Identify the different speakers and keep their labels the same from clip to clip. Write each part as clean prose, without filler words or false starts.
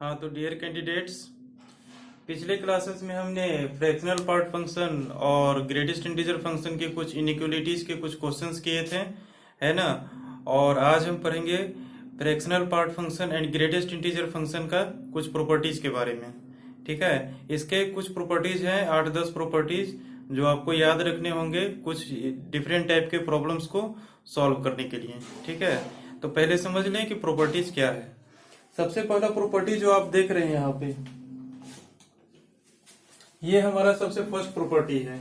Speaker 1: हाँ तो dear candidates, पिछले क्लासेस में हमने फ्रैक्शनल पार्ट फंक्शन और ग्रेटेस्ट इंटीजर फंक्शन के कुछ इनइक्वलिटीज के कुछ क्वेश्चंस किए थे, है ना। और आज हम पढ़ेंगे fractional part function and greatest integer function का कुछ प्रॉपर्टीज के बारे में। ठीक है, इसके कुछ प्रॉपर्टीज हैं, 8-10 प्रॉपर्टीज जो आपको याद रखने होंगे कुछ डिफरेंट टाइप के प्रॉब्लम्स को सॉल्व करने के लिए। ठीक है, तो पहले समझ लें कि प्रॉपर्टीज क्या है। सबसे पहला प्रॉपर्टी जो आप देख रहे हैं यहाँ पे, ये हमारा सबसे फर्स्ट प्रॉपर्टी है।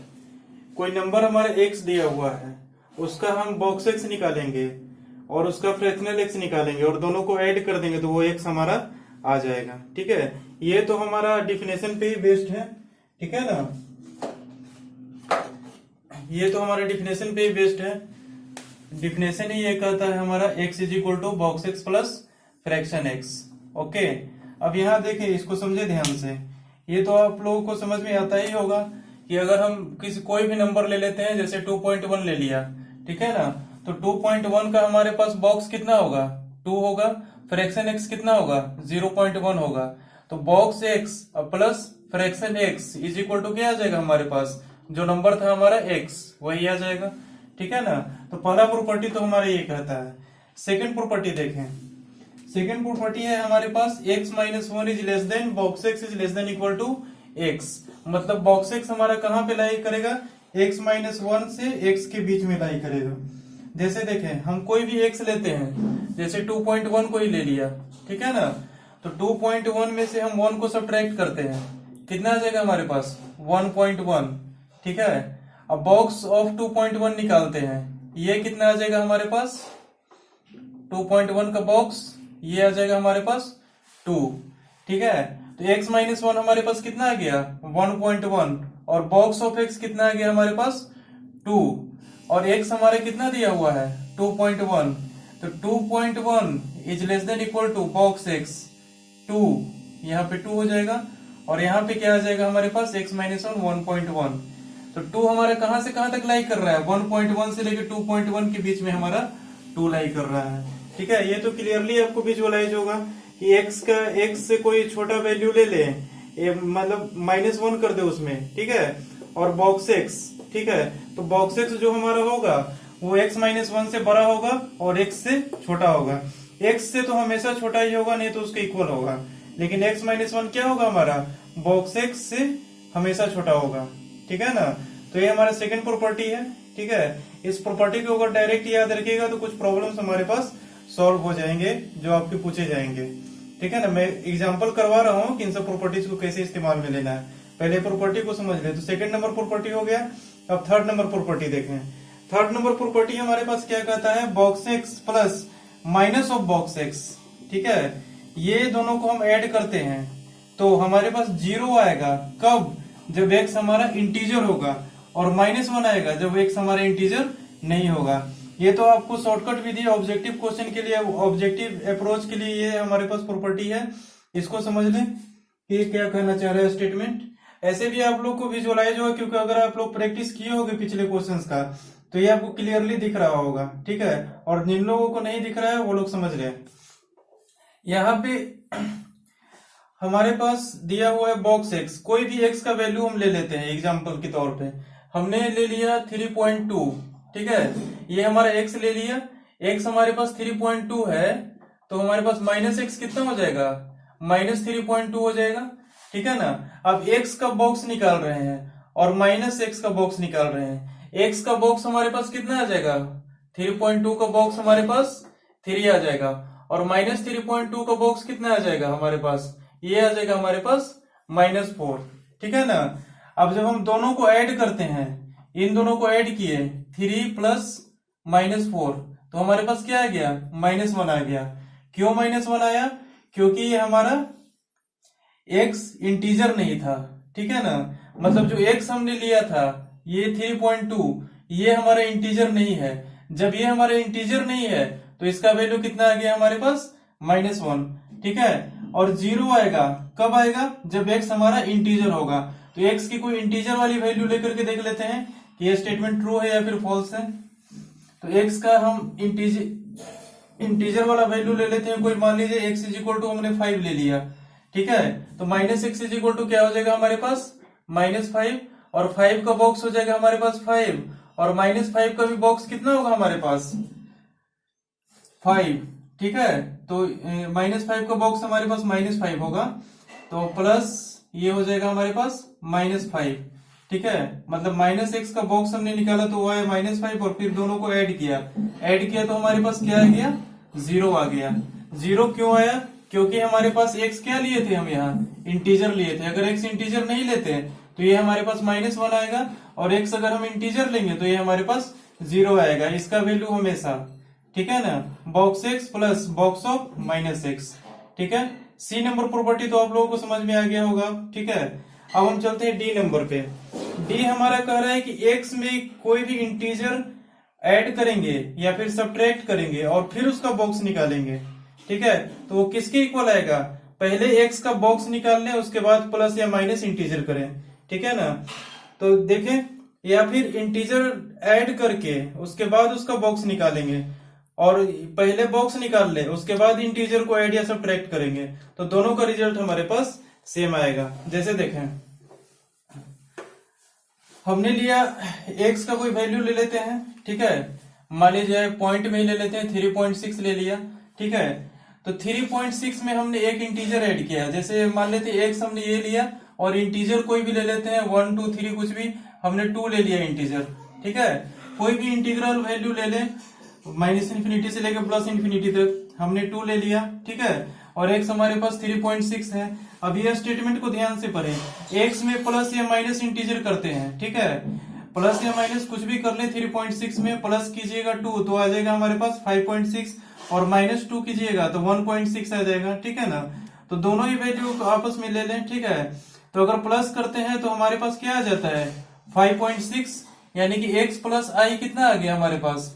Speaker 1: कोई नंबर हमारा x दिया हुआ है, उसका हम बॉक्स x निकालेंगे और उसका फ्रैक्शनल x निकालेंगे और दोनों को ऐड कर देंगे तो वो x हमारा आ जाएगा। ठीक है, ये तो हमारा डिफिनेशन पे ही बेस्ड है। ठीक है ना, ये तो हमारा डिफिनेशन पे ही बेस्ड है। डिफिनेशन ही ये कहता है हमारा x is equal to box x plus fraction x। Okay, अब यहाँ देखें, इसको समझे ध्यान से। ये तो आप लोगों को समझ में आता ही होगा कि अगर हम कोई भी नंबर ले लेते हैं, जैसे 2.1 ले लिया, ठीक है ना, तो 2.1 का हमारे पास बॉक्स कितना होगा, 2 होगा, फ्रैक्शन x कितना होगा, 0.1 होगा। तो box x plus fraction x is equal to क्या आ जाएगा, हमारे पास जो नंबर था हमारा x वही आ जाएगा। ठीक है ना, तो पहला प्रॉपर्टी तो हमारा ये कहता है। सेकंड प्रॉपर्टी देखें, सेकेंड प्रॉपर्टी है हमारे पास x minus 1 is less than box x is less than equal to x। मतलब बॉक्स x हमारा कहां पे लाई करेगा, x माइनस 1 से x के बीच में लाई करेगा। जैसे देखें, हम कोई भी x लेते हैं, जैसे 2.1 को ही ले लिया, ठीक है ना, तो 2.1 में से हम 1 को सब्ट्रैक्ट करते हैं, कितना आ जाएगा हमारे पास 1.1। ठीक है, अब बॉक्स ऑफ 2.1 निकालते हैं, ये कितना आ जाएगा हमारे पास, 2.1 का बॉक्स ये आ जाएगा हमारे पास 2। ठीक है, तो x माइनस 1 हमारे पास कितना आ गया 1.1 और बॉक्स ऑफ x कितना आ गया हमारे पास 2 और x हमारे कितना दिया हुआ है 2.1। तो 2.1 is less than equal to box x 2, यहाँ पे 2 हो जाएगा और यहाँ पे क्या आ जाएगा हमारे पास x माइनस 1 तो 2 हमारा कहां से कहां तक लाई कर रहा है, 1.1 से लेकर 2.1 के बीच में हमारा 2 लाई कर रहा है। ठीक है, ये तो क्लियरली आपको विजुअलाइज होगा कि x से कोई छोटा वैल्यू ले ले, मतलब -1 कर दे उसमें, ठीक है, और बॉक्स x, ठीक है, तो बॉक्स x जो हमारा होगा वो x माइनस 1 से बड़ा होगा और x से छोटा होगा। x से तो हमेशा छोटा ही होगा, नहीं तो उसके इक्वल होगा, लेकिन x माइनस 1 क्या होगा हमारा, बॉक्स x से हमेशा छोटा होगा। ठीक है ना, तो ये हमारा सेकंड प्रॉपर्टी है। ठीक है, इस प्रॉपर्टी को अगर डायरेक्ट याद रखिएगा तो कुछ प्रॉब्लम्स हमारे पास सॉल्व हो जाएंगे जो आपके पूछे जाएंगे। ठीक है ना, मैं एग्जांपल करवा रहा हूँ कि इन सब प्रॉपर्टीज को कैसे इस्तेमाल में लेना है। पहले प्रॉपर्टी को समझ ले, तो सेकंड नंबर प्रॉपर्टी हो गया। अब थर्ड नंबर प्रॉपर्टी देखें। थर्ड नंबर प्रॉपर्टी हमारे पास क्या कहता है, box x plus minus of box x. ठीक है, ये दोनों को हम ऐड करते हैं तो हमारे पास 0 आएगा, कब, जब x हमारा इंटीजर होगा, और -1 आएगा जब x हमारा इंटीजर नहीं होगा। ये तो आपको शॉर्टकट विधि ऑब्जेक्टिव क्वेश्चन के लिए, ऑब्जेक्टिव अप्रोच के लिए ये हमारे पास प्रॉपर्टी है। इसको समझ लें कि क्या कहना चाह रहा है स्टेटमेंट। ऐसे भी आप लोग को विजुअलाइज होगा, क्योंकि अगर आप लोग प्रैक्टिस किए होंगे पिछले क्वेश्चंस का तो ये आपको क्लियरली दिख रहा होगा। ठीक है, और जिन लोगों को नहीं दिख रहा है वो लोग समझ लें। यहाँ पे हमारे पास दिया हुआ है बॉक्स x, कोई भी x का वैल्यू हम ले लेते हैं। एग्जांपल के तौर पे हमने ले लिया 3.2। ठीक है, ये हमारा x ले लिया, x हमारे पास 3.2 है, तो हमारे पास माइनस x कितना हो जाएगा, -3.2 हो जाएगा। ठीक है ना, अब x का बॉक्स निकाल रहे हैं और माइनस x का बॉक्स निकाल रहे हैं। x का बॉक्स हमारे पास कितना आ जाएगा, 3.2 का बॉक्स हमारे पास 3 आ जाएगा और -3.2 का बॉक्स कितना आ जाएगा हमारे पास, ये आ जाएगा हमारे पास -4। ठीक है ना, अब जब हम दोनों को ऐड करते हैं, इन दोनों को ऐड किए 3 प्लस -4, तो हमारे पास क्या आ गया, -1 आ गया। क्यों -1 आया, क्योंकि ये हमारा x इंटीजर नहीं था। ठीक है ना, मतलब जो x हमने लिया था ये 3.2, ये हमारा इंटीजर नहीं है। जब ये हमारा इंटीजर नहीं है तो इसका वैल्यू कितना आ गया हमारे पास, -1। ठीक है, और 0 आएगा, कब आएगा, जब x हमारा इंटीजर होगा। तो x की कोई इंटीजर वाली वैल्यू लेकर के देख लेते हैं कि ये स्टेटमेंट ट्रू है या फिर फॉल्स है। तो x का हम इंटीजर वाला वैल्यू ले लेते हैं, कोई मान लीजिए x इज इक्वल टू हमने 5 ले लिया। ठीक है। तो minus x is equal to क्या हो जाएगा हमारे पास -5, और 5 का बॉक्स हो जाएगा हमारे पास 5, और -5 का भी बॉक्स कितना होगा हमारे पास 5, ठीक है। तो -5 का बॉक्स हमारे पास -5 होगा, तो प्लस ये हो जाएगा हमारे पास -5, ठीक है। मतलब माइनस एक्स का बॉक्स हमने निकाला तो वो आया -5, और फिर दोनों को ऐड किया तो हमारे पास क्या आ गया 0 आ गया। 0 क्यों आया, क्योंकि हमारे पास x क्या लिए थे, हम यहाँ इंटीजर लिए थे। अगर x इंटीजर नहीं लेते तो ये हमारे पास -1 आएगा, और x अगर हम इंटीजर लेंगे तो ये हमारे पास 0 आएगा। इसका वैल्यू हमेशा, ठीक है ना, box x plus box of -x, ठीक है। सी नंबर प्रॉपर्टी तो आप लोगों को समझ में आ गया होगा, ठीक है। अब हम चलते हैं डी नंबर पे। डी हमारा कह रहा है कि x में कोई भी इंटीजर ऐड करेंगे या फिर सब्ट्रैक्ट करेंगे और फिर उसका बॉक्स निकालेंगे, ठीक है। तो वो किसके इक्वल आएगा, पहले x का बॉक्स निकाल लें, उसके बाद प्लस या माइनस इंटीजर करें, ठीक है ना। तो देखें, या फिर इंटीजर ऐड करके उसके बाद उसका बॉक्स निकालेंगे, और पहले बॉक्स निकाल ले उसके बाद इंटीजर को ऐड या सब्ट्रैक्ट करेंगे, तो दोनों का रिजल्ट हमारे पास सेम आएगा। जैसे देखें, हमने लिया x का कोई वैल्यू ले लेते हैं, ठीक है। मान लीजिए पॉइंट में ही ले लेते हैं, 3.6 ले लिया, ठीक है। तो 3.6 में हमने एक इंटीजर ऐड किया, जैसे मान लेते हैं x हमने ये लिया, और इंटीजर कोई भी ले लेते हैं 1 2 3 कुछ भी, हमने 2 ले लिया इंटीजर, ठीक है। कोई भी इंटीग्रल वैल्यू ले लें, -∞ से लेकर +∞ तक हमने 2 ले लिया, ठीक है। और x हमारे पास 3.6 है। अब यह स्टेटमेंट को ध्यान से पढ़ें, x में प्लस या माइनस इंटीजर करते हैं, ठीक है। प्लस या माइनस कुछ भी कर ले, 3.6 में प्लस कीजिएगा 2 तो आ जाएगा हमारे पास 5.6, और -2 कीजिएगा तो 1.6 आ जाएगा, ठीक है ना। तो दोनों ही वैल्यू आपस में ले लें, ठीक है। तो अगर प्लस करते हैं तो हमारे पास क्या आ जाता है 5.6, यानी कि x प्लस आई कितना आ गया हमारे पास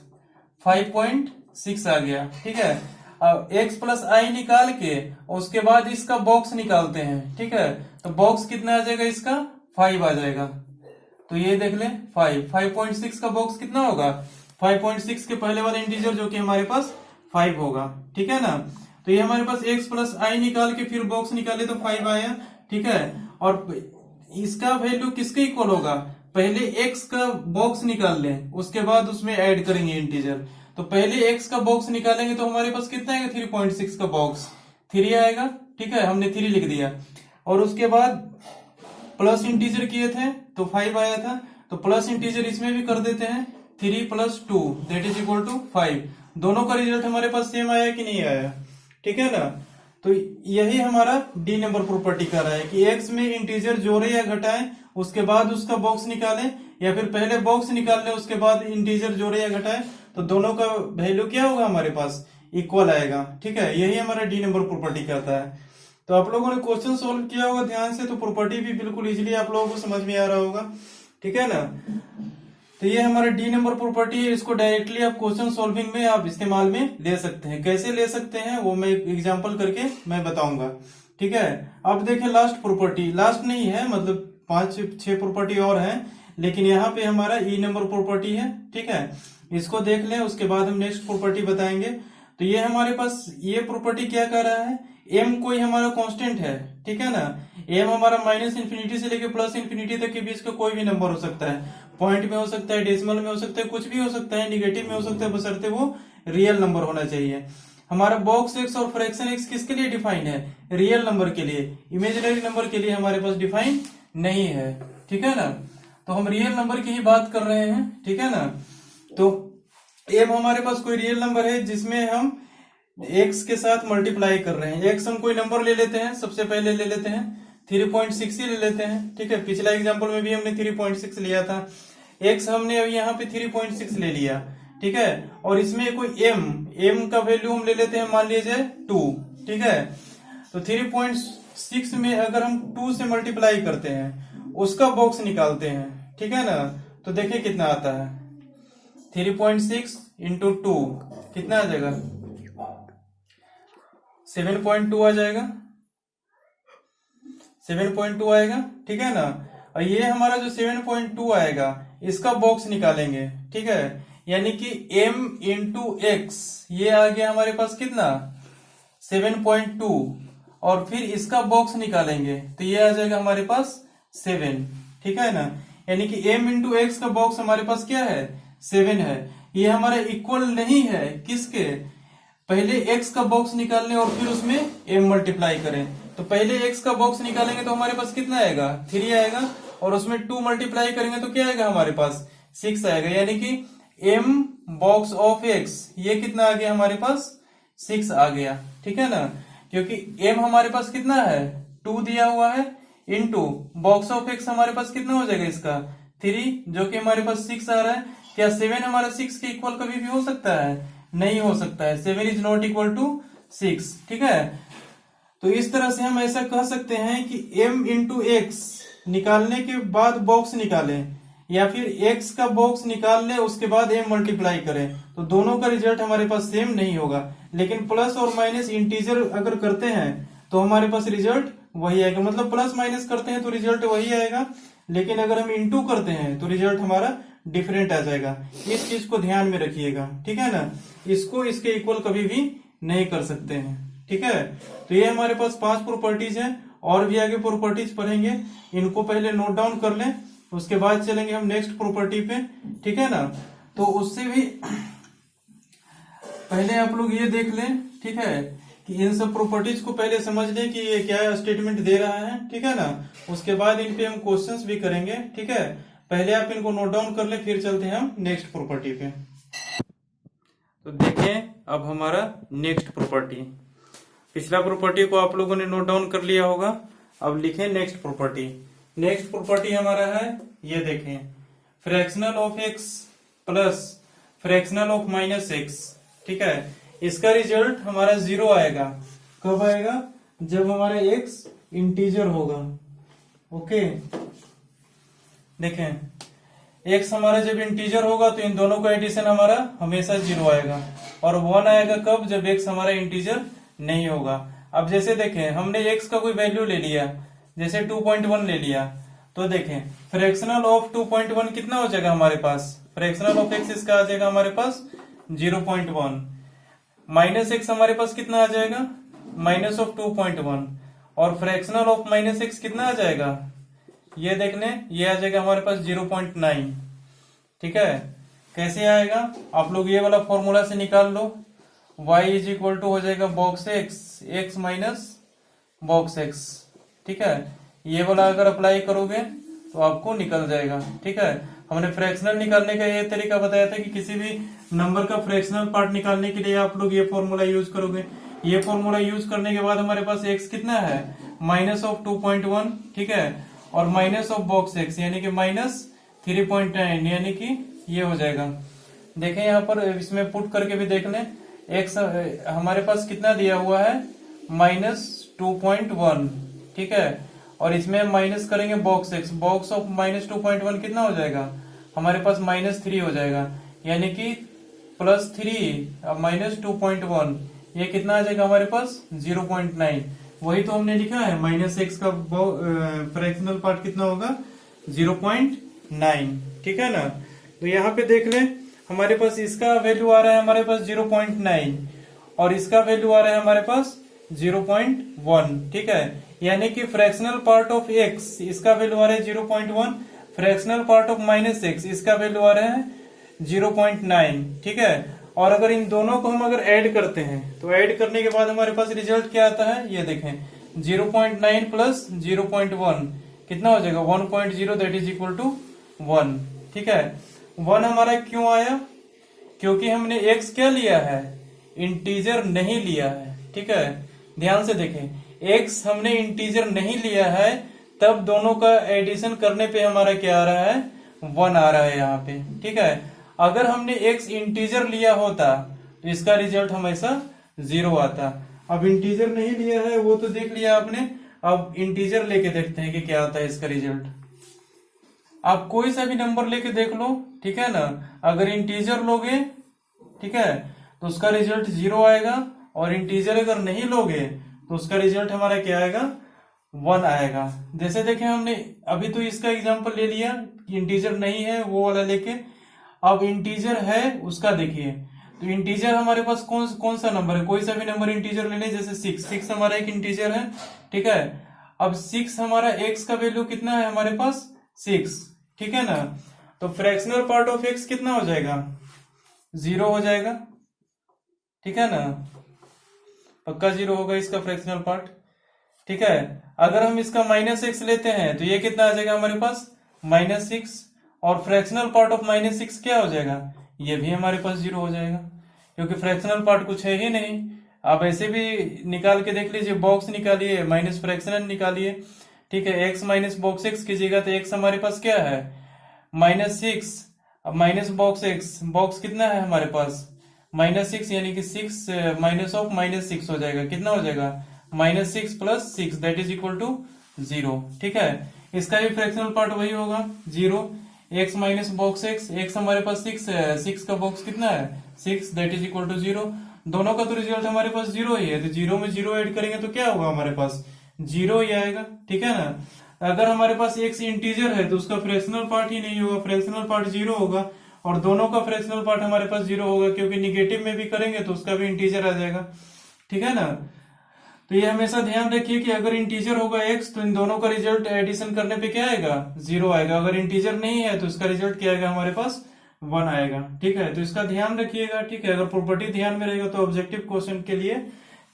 Speaker 1: 5.6 आ गया, ठीक है। अब x प्लस आई निकाल के उसके बाद इसका बॉक्स निकालते हैं, ठीक है। तो बॉक्स कितना आ जाएगा इसका 5 आ जाएगा। तो ये देख लें 5.6 का बॉक्स कितना होगा, 5.6 के पहले वाला इंटीजर जो कि हमारे पास 5 होगा, ठीक है ना। तो ये हमारे पास x प्लस आई निकाल के फिर बॉक्स निकाले तो 5 आया, ठीक है। और इसका वैल्यू किसके इक्वल होगा, पहले x का बॉक्स निकाल लें उसके बाद उसमें ऐड करेंगे इंटीजर। तो पहले x का बॉक्स निकालेंगे तो हमारे पास कितना आएगा 3.6 का बॉक्स 3 आएगा, ठीक है, हमने 3 लिख दिया। और उसके बाद प्लस इंटीजर किए थे तो 5 आया था, तो प्लस इंटीजर इसमें भी कर देते हैं, 3 + 2 दैट इज इक्वल टू 5। दोनों का रिजल्ट हमारे पास सेम आया कि नहीं आया, ठीक है ना। तो यही हमारा डी नंबर प्रॉपर्टी कर रहा है कि x में इंटीजर जोड़े या घटाएं उसके बाद उसका बॉक्स निकालें, या फिर पहले बॉक्स निकाल लें उसके बाद इंटीजर जोड़े या घटाएं, तो दोनों का वैल्यू क्या होगा हमारे पास इक्वल आएगा, ठीक है। यही हमारा डी नंबर प्रॉपर्टी कहता है। तो आप लोगों ने क्वेश्चन सोल्व किया होगा ध्यान से, तो प्रॉपर्टी भी बिल्कुल इजीली आप लोगों को समझ में आ रहा होगा, ठीक है ना। तो ये हमारा डी नंबर प्रॉपर्टी है, इसको डायरेक्टली आप क्वेश्चन सॉल्विंग में आप इस्तेमाल में ले सकते हैं। कैसे ले सकते हैं वो मैं एग्जांपल करके मैं बताऊंगा, ठीक है। अब देखें लास्ट प्रॉपर्टी, लास्ट नहीं है, मतलब 5-6 प्रॉपर्टी और हैं, लेकिन यहाँ पे हमारा ई नंबर प्रॉपर्टी है, ठीक है। इसको देख लें, उसके बाद हम नेक्स्ट प्रॉपर्टी बताएंगे। तो ये हमारे पास ये प्रॉपर्टी क्या कर रहा है, m कोई हमारा कांस्टेंट है, ठीक है ना। m हमारा -∞ से लेकर +∞ तक के बीच का कोई भी नंबर हो सकता है, पॉइंट में हो सकता है, डेसिमल में हो सकता है, कुछ भी हो सकता है, निगेटिव में हो सकता है, बशर्ते वो रियल नंबर होना चाहिए। हमारा बॉक्स x और फ्रैक्शन x किसके लिए डिफाइन है, रियल नंबर के लिए, इमेजिनरी नंबर के लिए हमारे पास डिफाइन नहीं है, ठीक है ना। तो हम रियल नंबर की ही बात कर रहे हैं, ठीक है ना। तो m हमारे पास कोई रियल नंबर है जिसमें हम x के साथ मल्टीप्लाई कर रहे हैं। x हम कोई नंबर ले लेते हैं, सबसे पहले ले लेते हैं 3.6 ही ले लेते हैं, ठीक है। पिछला एग्जांपल में भी हमने 3.6 लिया था, x हमने अभी यहाँ पे 3.6 ले लिया, ठीक है। और इसमें कोई m का वैल्यू हम ले लेते हैं, मान लीजिए 2, ठीक है। तो 3.6 में अगर हम 2 से मल्टीप्लाई करते हैं उसका बॉक्स निकालते हैं, ठीक है ना। तो देखिए कितना आता है, 3.6 × 2 कितना आ जाएगा 7.2 आ जाएगा, 7.2 आएगा, ठीक है ना। और ये हमारा जो 7.2 आएगा इसका बॉक्स निकालेंगे, ठीक है। यानी कि m × x ये आ गया हमारे पास कितना 7.2, और फिर इसका बॉक्स निकालेंगे तो ये आ जाएगा हमारे पास 7, ठीक है ना। यानी कि m इंटू एक्स का बॉक्स हमारे पास क्या है, 7 है। ये हमारा इक्वल नहीं है किसके, पहले x का बॉक्स निकाल लें और फिर उसमें m मल्टीप्लाई करें। तो पहले x का बॉक्स निकालेंगे तो हमारे पास कितना आएगा, 3 आएगा, और उसमें 2 मल्टीप्लाई करेंगे तो क्या आएगा हमारे पास, 6 आएगा। यानी कि m बॉक्स ऑफ x ये कितना आ गया हमारे पास, 6 आ गया, ठीक है ना। क्योंकि m हमारे पास कितना है, 2 दिया हुआ है, इनटू बॉक्स ऑफ x हमारे पास कितना हो जाएगा इसका, 3, जो कि हमारे पास 6 आ रहा है। क्या 7 हमारा 6 के इक्वल कभी भी हो सकता है, नहीं हो सकता है। 7 इज नॉट इक्वल टू 6, ठीक है। तो इस तरह से हम ऐसा कह सकते हैं कि m इंटू एक्स निकालने के बाद बॉक्स निकालें, या फिर x का बॉक्स निकाल लें उसके बाद m मल्टीप्लाई करें, तो दोनों का रिजल्ट हमारे पास सेम नहीं होगा। लेकिन प्लस और माइनस इंटीजर अगर करते हैं तो हमारे पास रिजल्ट वही आएगा, मतलब प्लस माइनस करते हैं तो रिजल्ट वही आएगा, लेकिन अगर हम इंटू करते हैं तो रिजल्ट हमारा डिफरेंट आ जाएगा। इस चीज को ध्यान में रखिएगा, ठीक है ना। इसको इसके इक्वल कभी भी नहीं कर सकते हैं, ठीक है। तो ये हमारे पास 5 प्रॉपर्टीज हैं, और भी आगे प्रॉपर्टीज पढ़ेंगे, इनको पहले नोट डाउन कर लें, उसके बाद चलेंगे हम नेक्स्ट प्रॉपर्टी पे, ठीक है ना। तो उससे भी पहले आप लोग ये देख लें, ठीक है, कि इन सब प्रॉपर्टीज को पहले समझ लें कि ये क्या स्टेटमेंट दे रहा है, ठीक है ना। उसके बाद इन पे हम क्वेश्चंस भी करेंगे, ठीक है। पहले आप इनको नोट डाउन कर लें, फिर चलते हैं हम नेक्स्ट प्रॉपर्टी पे। तो देखें अब हमारा नेक्स्ट प्रॉपर्टी, पिछला प्रॉपर्टी को आप लोगों ने नोट डाउन कर लिया होगा, अब लिखें नेक्स्ट प्रॉपर्टी। नेक्स्ट प्रॉपर्टी हमारा है, ये देखें, fractional of x plus fractional of minus x, ठीक है। इसका रिजल्ट हमारा 0 आएगा, कब आएगा, जब हमारा x इंटीजर होगा, ओके। देखें x हमारा जब इंटीजर होगा तो इन दोनों का एडिशन हमारा हमेशा 0 आएगा, और 1 आएगा कब, जब x हमारा इंटीजर नहीं होगा। अब जैसे देखें हमने x का कोई वैल्यू ले लिया, जैसे 2.1 ले लिया, तो देखें फ्रैक्शनल ऑफ 2.1 कितना हो जाएगा हमारे पास, फ्रैक्शनल ऑफ x इसका आ जाएगा हमारे पास 0.1, माइनस x हमारे पास कितना आ जाएगा, माइनस ऑफ 2.1, और फ्रैक्शनल ऑफ माइनस x कितना आ जाएगा, ये देख लें, ये आ जाएगा हमारे पास 0.9, ठीक है। कैसे आएगा, आप लोग ये वाला फॉर्मूला से निकाल लो, y इज इक्वल टू हो जाएगा box x minus box x, ठीक है। ये वाला अगर अप्लाई करोगे तो आपको निकल जाएगा, ठीक है। हमने फ्रैक्शनल निकालने का ये तरीका बताया था कि किसी भी नंबर का फ्रैक्शनल पार्ट निकालने के लिए आप लोग ये फॉर्मूला यूज करोगे। ये फॉर्मूला यूज करने के बाद हमारे पास x कितना है, माइनस ऑफ 2.1, ठीक है, और माइनस ऑफ बॉक्स x यानी कि माइनस 3.9, यानी कि ये हो जाएगा। देखें यहाँ पर इसमें पुट करके भी देख लें, x हमारे पास कितना दिया हुआ है, माइनस 2.1, ठीक है, और इसमें माइनस करेंगे box x, box of minus 2.1 कितना हो जाएगा हमारे पास, माइनस 3 हो जाएगा, यानी कि प्लस 3 अब माइनस 2.1, ये कितना आ जाएगा हमारे पास 0.9। वही तो हमने लिखा है, माइनस x का फ्रैक्शनल पार्ट कितना होगा 0.9, ठीक है ना। तो यहाँ पे देख लें हमारे पास इसका वैल्यू आ रहा है हमारे पास 0.9, और इसका वैल्यू आ रहा है हमारे पास 0.1, ठीक है। यानी कि फ्रैक्शनल पार्ट ऑफ x इसका वैल्यू आ रहा है 0.1, fractional part of minus x इसका वैल्यू आ रहा है 0.9, ठीक है। और अगर इन दोनों को हम अगर ऐड करते हैं तो ऐड करने के बाद हमारे पास रिजल्ट क्या आता है, ये देखें 0.9 प्लस 0.1 कितना हो जाएगा 1.0, दैट इज इक्वल टू 1, ठीक है। 1 हमारा क्यों आया, क्योंकि हमने x क्या लिया है, इंटीजर नहीं लिया है, ठीक है। ध्यान से देखें, x हमने इंटीजर नहीं लिया है, तब दोनों का एडिशन करने पे हमारा क्या आ रहा है, 1 आ रहा है यहाँ पे, ठीक है। अगर हमने x इंटीजर लिया होता तो इसका रिजल्ट हमेशा 0 आता। अब इंटीजर नहीं लिया है वो तो देख लिया आपने, अब इंटीजर लेके देखते हैं कि क्या आता है इसका रिजल्ट। आप कोई सा भी नंबर लेके देख लो, ठीक है ना, अगर इंटीजर लोगे, ठीक है, तो उसका रिजल्ट 0 आएगा, और इंटीजर अगर नहीं लोगे तो उसका रिजल्ट हमारा क्या आएगा, 1 आएगा। जैसे देखें हमने अभी तो इसका एग्जांपल ले लिया, इंटीजर नहीं है वो वाला लेके, अब इंटीजर है उसका देखिए, तो इंटीजर हमारे पास कौन कौन सा नंबर है, कोई सा भी नंबर इंटीजर ले लें, जैसे 6 हमारा एक इंटीजर है, ठीक है। अब 6 हमारा एक्स का वैल्यू कितना है हमारे पास 6, ठीक है ना। तो फ्रैक्शनल पार्ट ऑफ एक्स कितना हो जाएगा, 0 हो जाएगा, ठीक है ना, पक्का 0 होगा इसका फ्रैक्शनल पार्ट, ठीक है। अगर हम इसका -x लेते हैं तो ये कितना आ जाएगा हमारे पास -6, और फ्रैक्शनल पार्ट ऑफ -6 क्या हो जाएगा, ये भी हमारे पास 0 हो जाएगा, क्योंकि फ्रैक्शनल पार्ट कुछ है ही नहीं। आप ऐसे भी निकाल के देख लीजिए, बॉक्स निकालिए माइनस फ्रैक्शनल निकालिए, ठीक है। x माइनस बॉक्स x कीजिएगा तो x हमारे पास क्या है -6, अब माइनस बॉक्स x, बॉक्स कितना है हमारे पास -6, यानी कि 6 माइनस ऑफ -6 हो जाएगा, कितना हो जाएगा -6 + 6 दैट इज इक्वल टू 0, ठीक है। इसका भी फ्रैक्शनल पार्ट वही होगा 0, x माइनस बॉक्स x हमारे पास 6 है, 6 का बॉक्स कितना है 6 दैट इज इक्वल टू 0, दोनों का तो रिजल्ट हमारे पास 0 ही है, तो 0 में 0 ऐड करेंगे तो क्या होगा हमारे पास 0 ही आएगा, ठीक है ना। अगर हमारे पास x इंटीजर है तो उसका फ्रैक्शनल पार्ट ही नहीं होगा, फ्रैक्शनल पार्ट 0 होगा, और दोनों का फ्रैक्शनल पार्ट हमारे पास 0 होगा, क्योंकि निगेटिव में भी करेंगे तो उसका भी इंटीजर आ जाएगा, ठीक है ना। तो ये हमेशा ध्यान रखिए कि अगर इंटीजर होगा x तो इन दोनों का रिजल्ट एडिशन करने पे क्या आएगा 0 आएगा, अगर इंटीजर नहीं है तो इसका रिजल्ट क्या आएगा हमारे पास 1 आएगा, ठीक है। तो इसका ध्यान रखिएगा, ठीक है। अगर प्रॉपर्टी ध्यान में रहेगा तो ऑब्जेक्टिव क्वेश्चन के लिए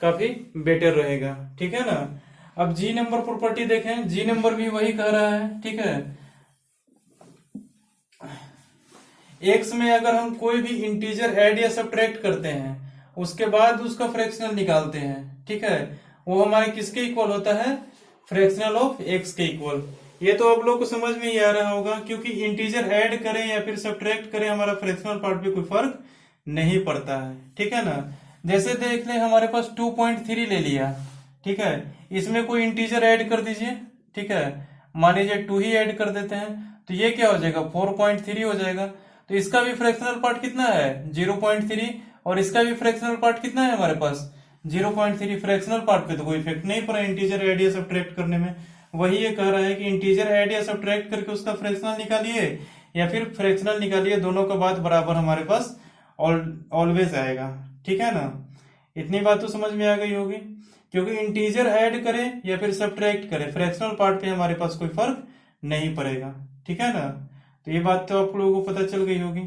Speaker 1: काफी बेटर रहेगा, ठीक है ना। अब जी नंबर प्रॉपर्टी देखें, जी नंबर भी वही कह रहा है, ठीक है। एक्स में अगर हम कोई भी इंटीजर ऐड या सब्ट्रैक्ट करते हैं उसके बाद उसका फ्रैक्शनल निकालते हैं, ठीक है, वो हमारे किसके इक्वल होता है फ्रैक्शनल ऑफ एक्स के इक्वल। ये तो आप लोग को समझ में ही आ रहा होगा, क्योंकि इंटीजर ऐड करें या फिर सब्ट्रैक्ट करें हमारा फ्रैक्शनल पार्ट पे कोई फर्क नहीं पड़ता है, ठीक है ना। जैसे देख लें हमारे पास 2.3 ले लिया, ठीक है, इसमें कोई इंटीजर ऐड कर दीजिए, ठीक है, मान लीजिए 2 ही ऐड कर देते हैं तो ये क्या हो जाएगा 4.3 हो जाएगा। तो इसका भी फ्रैक्शनल पार्ट कितना है 0.3, और इसका भी फ्रैक्शनल पार्ट कितना है हमारे पास 0.3। फ्रैक्शनल पार्ट पे तो कोई इफेक्ट नहीं पड़ा इंटीजर ऐड या सब्ट्रैक्ट करने में। वही ये कह रहा है कि इंटीजर ऐड या सब्ट्रैक्ट करके उसका फ्रैक्शनल निकालिए या फिर फ्रैक्शनल निकालिए, दोनों का बात बराबर हमारे पास ऑलवेज आएगा, ठीक है ना। इतनी बात तो समझ में आ गई होगी, क्योंकि इंटीजर ऐड करें या फिर सब्ट्रैक्ट करें फ्रैक्शनल पार्ट पे हमारे पास कोई फर्क नहीं पड़ेगा, ठीक है ना। तो ये बात तो आप लोगों को पता चल गई होगी,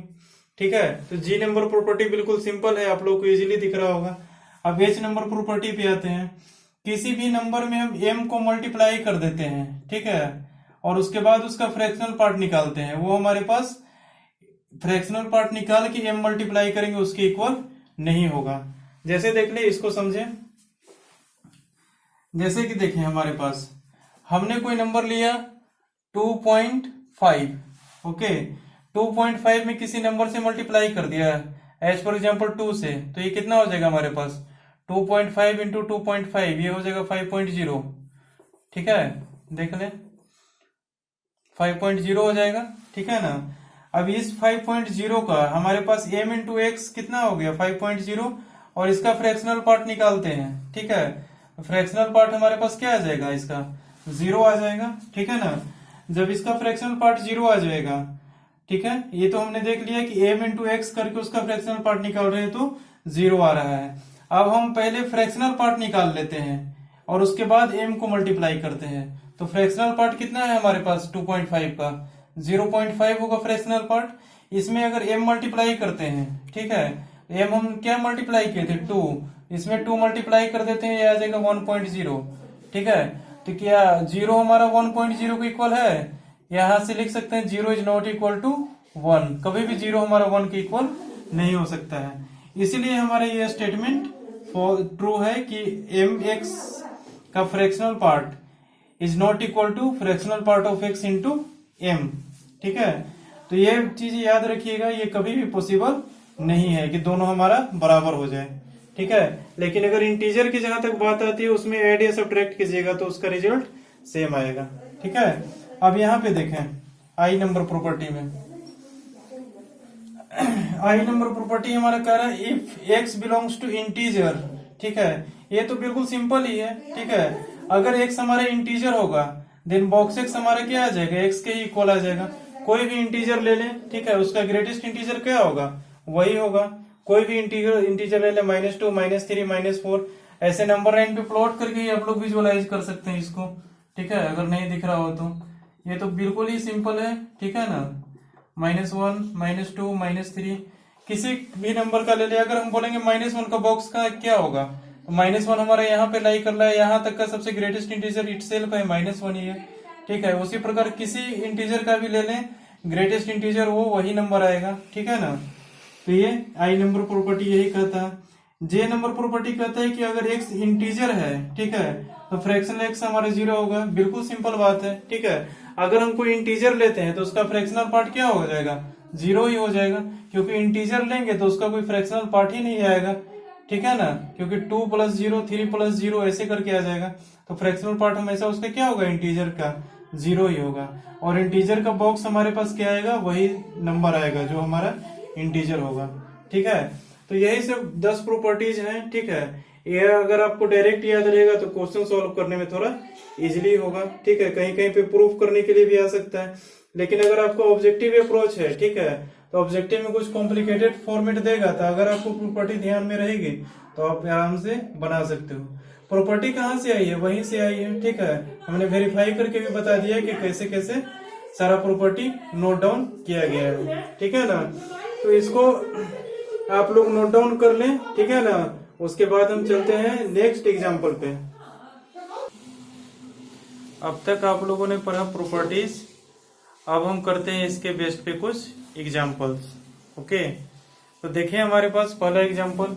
Speaker 1: ठीक है। तो जी नंबर प्रॉपर्टी बिल्कुल सिंपल है, आप लोगों को इजीली दिख रहा होगा। अब एच नंबर प्रॉपर्टी पे आते हैं। किसी भी नंबर में हम m को मल्टीप्लाई कर देते हैं, ठीक है, और उसके बाद उसका फ्रैक्शनल पार्ट निकालते हैं, वो हमारे पास फ्रैक्शनल पार्ट निकाल के m मल्टीप्लाई करेंगे उसके इक्वल नहीं होगा। जैसे देख ले, इसको समझे, जैसे कि देखें हमारे पास हमने कोई नंबर लिया 2.5, ओके, 2.5 में किसी नंबर से मल्टीप्लाई कर दिया एज फॉर एग्जाम्पल 2 से, तो ये कितना हो जाएगा हमारे पास 2.5 इंटू 2.5, ये हो जाएगा 5.0, ठीक है, देख ले 5.0 हो जाएगा, ठीक है ना। अब इस 5.0 का हमारे पास m इंटू एक्स कितना हो गया 5.0, और इसका फ्रैक्शनल पार्ट निकालते हैं, ठीक है। फ्रैक्शनल पार्ट हमारे पास क्या आ जाएगा, इसका 0 आ जाएगा, ठीक है ना। जब इसका फ्रैक्शनल पार्ट 0 आ जाएगा, ठीक है, ये तो हमने देख लिया कि m इंटू एक्स करके उसका फ्रैक्शनल पार्ट निकाल रहे हैं तो 0 आ रहा है। अब हम पहले फ्रैक्शनल पार्ट निकाल लेते हैं और उसके बाद m को मल्टीप्लाई करते हैं, तो फ्रैक्शनल पार्ट कितना है हमारे पास 2.5 का 0.5 होगा फ्रैक्शनल पार्ट। इसमें अगर m मल्टीप्लाई करते हैं, ठीक है, m हम क्या मल्टीप्लाई किए थे 2, इसमें 2 मल्टीप्लाई कर देते हैं, ये आ जाएगा 1.0, ठीक है। तो क्या 0 हमारा 1.0 को इक्वल है, यहां से लिख सकते हैं 0 इज नॉट इक्वल टू 1, कभी भी 0 हमारा 1 के इक्वल नहीं हो सकता है। इसीलिए हमारा ये स्टेटमेंट ट्रू है कि mx का fractional part is not equal to fractional part of x into m, ठीक है। तो ये चीज याद रखिएगा, ये कभी भी पॉसिबल नहीं है कि दोनों हमारा बराबर हो जाए, ठीक है। लेकिन अगर इंटीजर की जहां तक बात आती है उसमें ऐड या सब्ट्रैक्ट कीजिएगा तो उसका रिजल्ट सेम आएगा, ठीक है। अब यहाँ पे देखें आई नंबर प्रॉपर्टी में, आई नंबर प्रॉपर्टी हमारा कह रहा है if x belongs to integer, ठीक है, ये तो बिल्कुल सिंपल ही है, ठीक है। अगर x हमारा इंटीजर होगा देन बॉक्स x हमारा क्या आ जाएगा x के ही इक्वल आ जाएगा। कोई भी इंटीजर ले लें, ठीक है, उसका ग्रेटेस्ट इंटीजर क्या होगा वही होगा। कोई भी इंटीजर ले ले, -2, -3, -4, ऐसे नंबर लाइन पे प्लॉट करके ही आप लोग विजुअलाइज कर सकते हैं इसको। ठीक है, अगर नहीं दिख रहा हो तो ये तो बिल्कुल ही सिंपल है। ठीक है ना, -1, -2, -3 किसी भी नंबर का ले लिया। अगर हम बोलेंगे -1 का बॉक्स का क्या होगा, तो -1 हमारा यहाँ पे लाई कर रहा है, यहाँ तक का सबसे ग्रेटेस्ट इंटीजर इटसेल्फ है, -1 ही है। ठीक है, उसी प्रकार किसी इंटीजर का भी ले लें, ग्रेटेस्ट इंटीजर वो वही नंबर आएगा। ठीक है ना, तो ये आई नंबर प्रॉपर्टी यही कहता है। जे नंबर प्रॉपर्टी कहता है कि अगर एक्स इंटीजर है, ठीक है, तो फ्रैक्शनल एक्स हमारा 0 होगा। बिल्कुल सिंपल बात है। ठीक है, अगर हम कोई इंटीजर लेते हैं तो उसका फ्रैक्शनल पार्ट क्या हो जाएगा, 0 ही हो जाएगा, क्योंकि इंटीजर लेंगे तो उसका कोई फ्रैक्शनल पार्ट ही नहीं आएगा। ठीक है ना, क्योंकि 2 + 0, 3 + 0 ऐसे करके आ जाएगा, तो फ्रैक्शनल पार्ट हमेशा उसका क्या होगा, इंटीजर का 0 ही होगा। और इंटीजर का बॉक्स हमारे पास क्या आएगा, वही नंबर आएगा जो हमारा इंटीजर होगा। ठीक है, तो यही सब 10 प्रॉपर्टीज हैं। ठीक है, ये अगर आपको डायरेक्ट याद रहेगा तो क्वेश्चन सॉल्व करने में थोड़ा इजीली होगा। ठीक है, कहीं कहीं पे प्रूफ करने के लिए भी आ सकता है, लेकिन अगर आपको ऑब्जेक्टिव अप्रोच है, ठीक है, तो ऑब्जेक्टिव में कुछ कॉम्प्लिकेटेड फॉर्मेट देगा, तो अगर आपको प्रॉपर्टी ध्यान में रहेगी तो आप आराम से बना सकते हो। प्रॉपर्टी कहाँ से आई है, वहीं से आई है। ठीक है, हमने वेरीफाई करके भी बता दिया कि कैसे कैसे सारा प्रॉपर्टी नोट डाउन किया गया है। ठीक है ना, तो इसको आप लोग नोट डाउन कर लें। ठीक है ना, उसके बाद हम चलते हैं नेक्स्ट एग्जाम्पल पे। अब तक आप लोगों ने पढ़ा प्रॉपर्टीज, अब हम करते हैं इसके बेस्ड पे कुछ एग्जाम्पल्स। ओके, तो देखिए हमारे पास पहला एग्जाम्पल,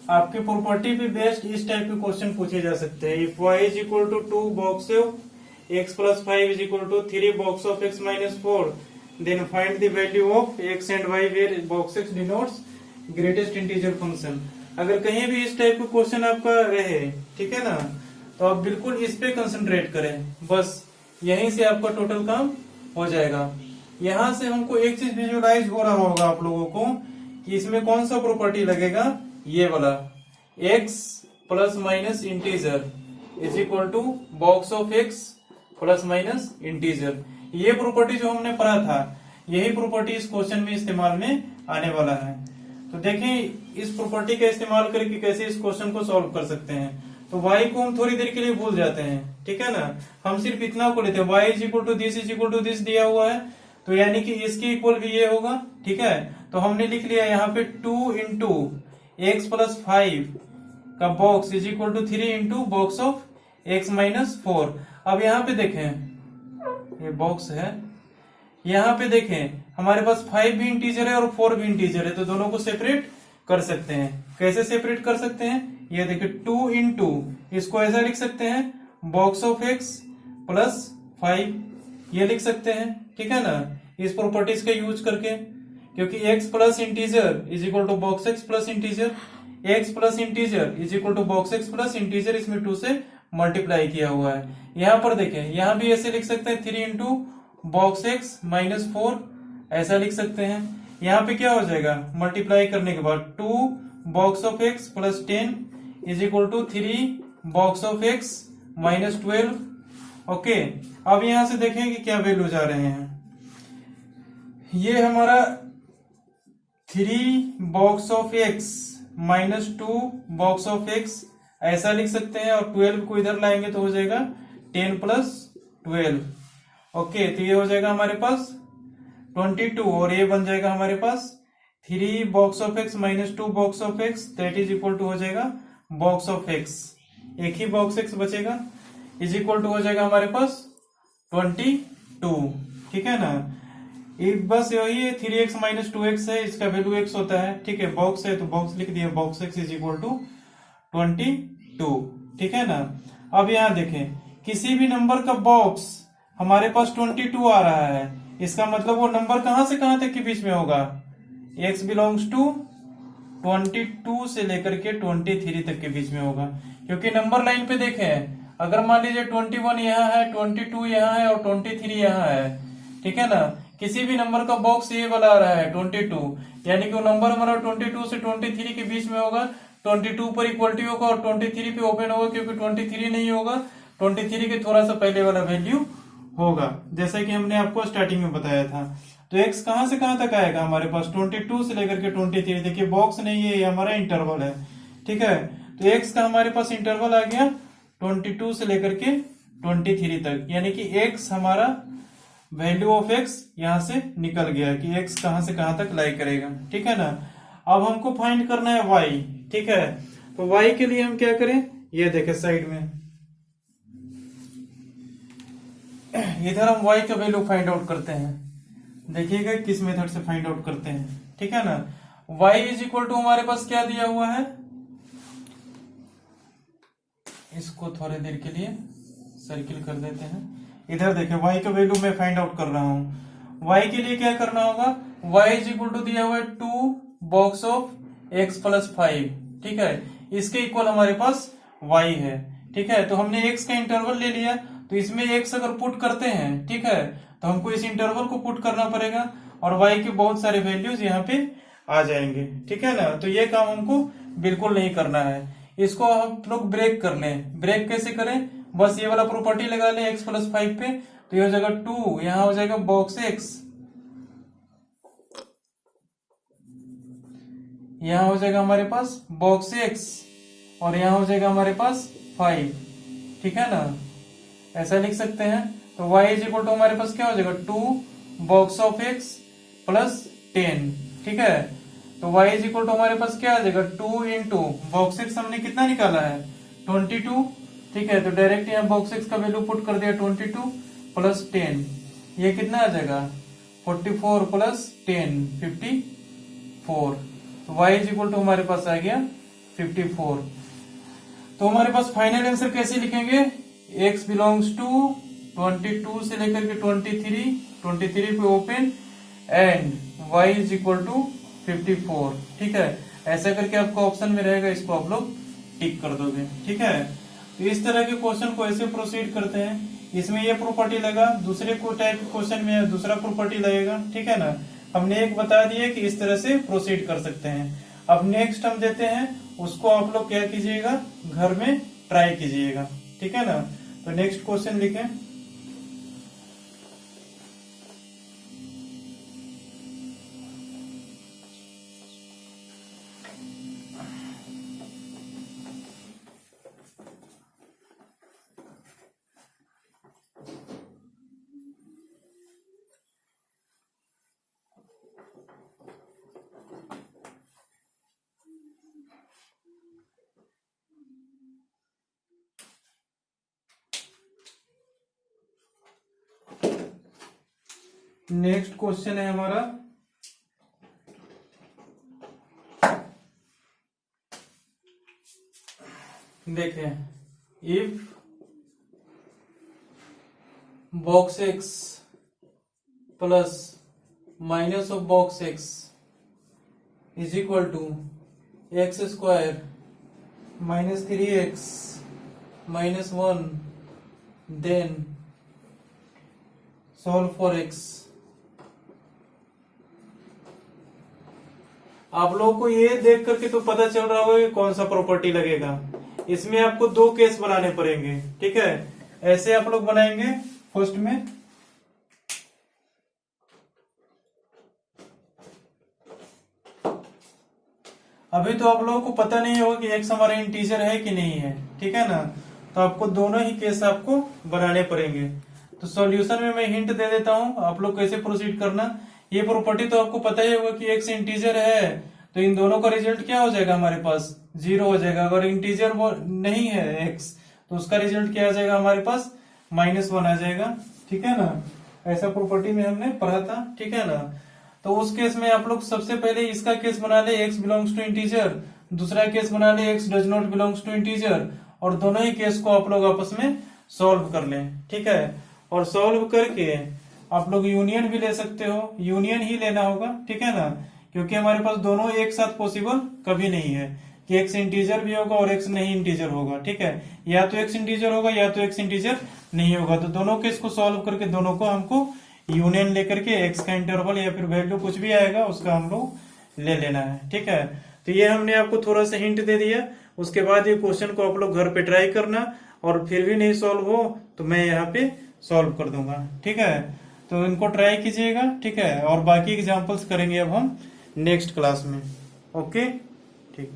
Speaker 1: आपके प्रॉपर्टी पे बेस्ड इस टाइप के क्वेश्चन पूछे जा सकते हैं। If y = 2 box of x + 5 = 3 box of x - 4, then find the value of x and y where box x denotes greatest integer function। अगर कहीं भी इस टाइप का क्वेश्चन आपका रहे, ठीक है ना, तो आप बिल्कुल इस पे कंसंट्रेट करें, बस यहीं से आपका टोटल काम हो जाएगा। यहां से हमको एक चीज विजुअलाइज हो रहा होगा आप लोगों को कि इसमें कौन सा प्रॉपर्टी लगेगा, ये वाला x ± integer = box of x ± integer. ये प्रॉपर्टी जो हमने पढ़ा था, यही प्रॉपर्टी इस क्वेश्चन में इस्तेमाल में आने वाला है। तो देखें इस प्रॉपर्टी का इस्तेमाल करके कैसे इस क्वेश्चन को सॉल्व कर सकते हैं। तो y को हम थोड़ी देर के लिए भूल जाते हैं। ठीक है ना, हम सिर्फ इतना को लेते हैं, y = this दिया हुआ है, तो यानी कि इसके इक्वल भी ये होगा। ठीक है, तो हमने लिख लिया यहाँ पे 2 × x + 5 का बॉक्स = 3 × बॉक्स ऑफ x - 4। अब यहाँ पे देखें, ये बॉक्स है, यहाँ पे देखें हमारे पास 5 भी इंटीजर है और 4 भी इंटीजर है, तो दोनों को सेपरेट कर सकते हैं। कैसे सेपरेट कर सकते हैं, ये देखिए 2 × इसको ऐसा लिख सकते हैं, बॉक्स ऑफ x + 5 ये लिख सकते हैं। ठीक है ना, इस प्रॉपर्टीज का यूज करके, क्योंकि x + integer = box x + integer, x + integer = box x + integer, इसमें 2 से मल्टीप्लाई किया हुआ है। यहाँ पर देखें, यहाँ भी ऐसे लिख सकते हैं 3 × बॉक्स x - 4 ऐसा लिख सकते हैं। यहाँ पे क्या हो जाएगा, मल्टीप्लाई करने के बाद 2 box of x + 10 = 3 box of x - 12। Okay, अब यहां से देखें कि क्या वैल्यू जा रहे हैं। ये हमारा 3 box of x - 2 box of x ऐसा लिख सकते हैं, और 12 को इधर लाएंगे तो हो जाएगा 10 + 12। ओके, तो ये हो जाएगा हमारे पास 22, और ये बन जाएगा हमारे पास 3 box of x - 2 box of x that is equal to हो जाएगा बॉक्स ऑफ x, एक ही बॉक्स x बचेगा, इज इक्वल टू हो जाएगा हमारे पास 22। ठीक है ना, बस यही है, 3x - 2x है, इसका वैल्यू x होता है। ठीक है, बॉक्स है तो बॉक्स लिख दिया, box x is equal to 22। ठीक है ना, अब यहां देखें किसी भी नंबर का बॉक्स हमारे पास 22 आ रहा है, इसका मतलब वो नंबर कहां से कहां तक के बीच में होगा, x बिलोंग्स टू 22 से लेकर के 23 तक के बीच में होगा। क्योंकि नंबर लाइन पे देखें, अगर मान लीजिए 21 यहाँ है, 22 यहाँ है और 23 यहाँ है, ठीक है ना, किसी भी नंबर का बॉक्स ये वाला आ रहा है 22, यानी कि वो नंबर हमारा 22 से 23 के बीच में होगा। 22 पर इक्वलिटी होगा और 23 पे ओपन होगा, क्योंकि 23 नहीं होगा, 23 के थोड़ा सा पहले वाला वैल्यू होगा, जैसा कि हमने आपको स्टार्टिंग में बताया था। तो x कहां से कहां तक आएगा हमारे पास 22 से लेकर के 23। देखिए बॉक्स नहीं है, ये हमारा इंटरवल है, ठीक है। तो x का हमारे पास इंटरवल आ गया 22 से लेकर के 23 तक, यानी कि x हमारा वैल्यू ऑफ x यहां से निकल गया कि x कहां से कहां तक लाई करेगा, ठीक है ना। अब हमको फाइंड करना है y, ठीक है। तो y के लिए हम क्या करें, ये देखें साइड में, इधर हम y का वैल्यू फाइंड आउट करते हैं। देखिएगा किस मेथड से फाइंड आउट करते हैं, ठीक है ना। y इज इक्वल टू हमारे पास क्या दिया हुआ है, इसको थोड़ी देर के लिए सर्किल कर देते हैं। इधर देखें y का वैल्यू मैं फाइंड आउट कर रहा हूं। y के लिए क्या करना होगा, y इज इक्वल टू दिया हुआ है 2 बॉक्स ऑफ x प्लस 5, ठीक है। इसके इक्वल हमारे पास y है, ठीक है। तो हमने x का इंटरवल ले लिया, तो इसमें x अगर पुट करते हैं, ठीक है, तो हमको इस इंटरवल को पुट करना पड़ेगा और y के बहुत सारे वैल्यूज यहाँ पे आ जाएंगे, ठीक है ना। तो ये काम हमको बिल्कुल नहीं करना है, इसको हम लोग ब्रेक कर लें। ब्रेक कैसे करें, बस ये वाला प्रॉपर्टी लगा लें x प्लस 5 पे, तो ये हो जाएगा 2, यहां हो जाएगा बॉक्स x, यहां हो जाएगा हमारे पास बॉक्स x, और यहां हो जाएगा हमारे पास 5, ठीक है ना। ऐसा लिख सकते हैं। तो y इज इक्वल टू हमारे पास क्या हो जाएगा 2 बॉक्स ऑफ x प्लस 10, ठीक है। तो y इज इक्वल टू हमारे पास क्या आ जाएगा 2 इंटू बॉक्स x हमने कितना निकाला है 22, ठीक है। तो डायरेक्ट यहाँ बॉक्स x का वैल्यू पुट कर दिया 22 प्लस 10, ये कितना आ जाएगा 44 प्लस 10 54। तो y इज इक्वल टू हमारे पास आ गया 54। तो हमारे पास फाइनल आंसर कैसे लिखेंगे, x बिलोंग्स टू 22 से लेकर के 23 पे open and y is equal to 54, ठीक है। ऐसा करके आपको ऑप्शन में रहेगा, इसको आप लोग टिक कर दोगे, ठीक है। तो इस तरह के क्वेश्चन को ऐसे प्रोसीड करते हैं। इसमें ये प्रॉपर्टी लगा, दूसरे को टाइप क्वेश्चन में दूसरा प्रॉपर्टी लगेगा, ठीक है ना। हमने एक बता दिया कि इस तरह से प्रोसीड कर सकते हैं। अब नेक्स्ट हम देते हैं, उसको आप लोग क्या कीजिएगा, घर में ट्राई कीजिएगा, ठीक है ना। तो नेक्स्ट क्वेश्चन लिखें, नेक्स्ट क्वेश्चन है हमारा देखें, if box x plus minus of box x is equal to x square minus 3x minus 1, then solve for x। आप लोगों को ये देख करके तो पता चल रहा होगा कि कौन सा प्रॉपर्टी लगेगा। इसमें आपको दो केस बनाने पड़ेंगे, ठीक है। ऐसे आप लोग बनाएंगे, फर्स्ट में अभी तो आप लोगों को पता नहीं होगा कि x हमारा इंटीजर है कि नहीं है, ठीक है ना। तो आपको दोनों ही केस आपको बनाने पड़ेंगे। तो सॉल्यूशन में मैं हिंट दे देता हूं, आप लोग कैसे प्रोसीड करना। ये प्रॉपर्टी तो आपको पता ही होगा कि x इंटीजर है, तो इन दोनों का रिजल्ट क्या हो जाएगा हमारे पास 0 हो जाएगा। अगर इंटीजर वो नहीं है x, तो उसका रिजल्ट क्या आ जाएगा हमारे पास -1 आ जाएगा, ठीक है ना। ऐसा प्रॉपर्टी में हमने पढ़ा था, ठीक है ना। तो उस केस में आप लोग सबसे पहले इसका केस बना ले x बिलोंग्स टू इंटीजर, दूसरा केस बना ले x does not belongs to integer, और दोनों ही केस को आप लोग आपस में सॉल्व कर लें, ठीक है। और सॉल्व करके आप लोग यूनियन भी ले सकते हो, यूनियन ही लेना होगा, ठीक है ना। क्योंकि हमारे पास दोनों एक साथ पॉसिबल कभी नहीं है कि x इंटीजर भी होगा और x नहीं इंटीजर होगा, ठीक है। या तो x इंटीजर होगा या तो x इंटीजर नहीं होगा। तो दोनों केस को सॉल्व करके दोनों को हमको यूनियन लेकर के x का इंटरवल या फिर वैल्यू कुछ भी आएगा उसका हम लोग ले लेना है, ठीक है। तो ये हमने आपको थोड़ा सा हिंट दे दिया। उसके बाद ये क्वेश्चन को आप लोग घर पे ट्राई करना, और फिर भी नहीं सॉल्व हो तो मैं यहाँ पे सॉल्व कर दूंगा, ठीक है। तो इनको ट्राई कीजिएगा, ठीक है। और बाकी एग्जांपल्स करेंगे अब हम नेक्स्ट क्लास में। ओके, ठीक।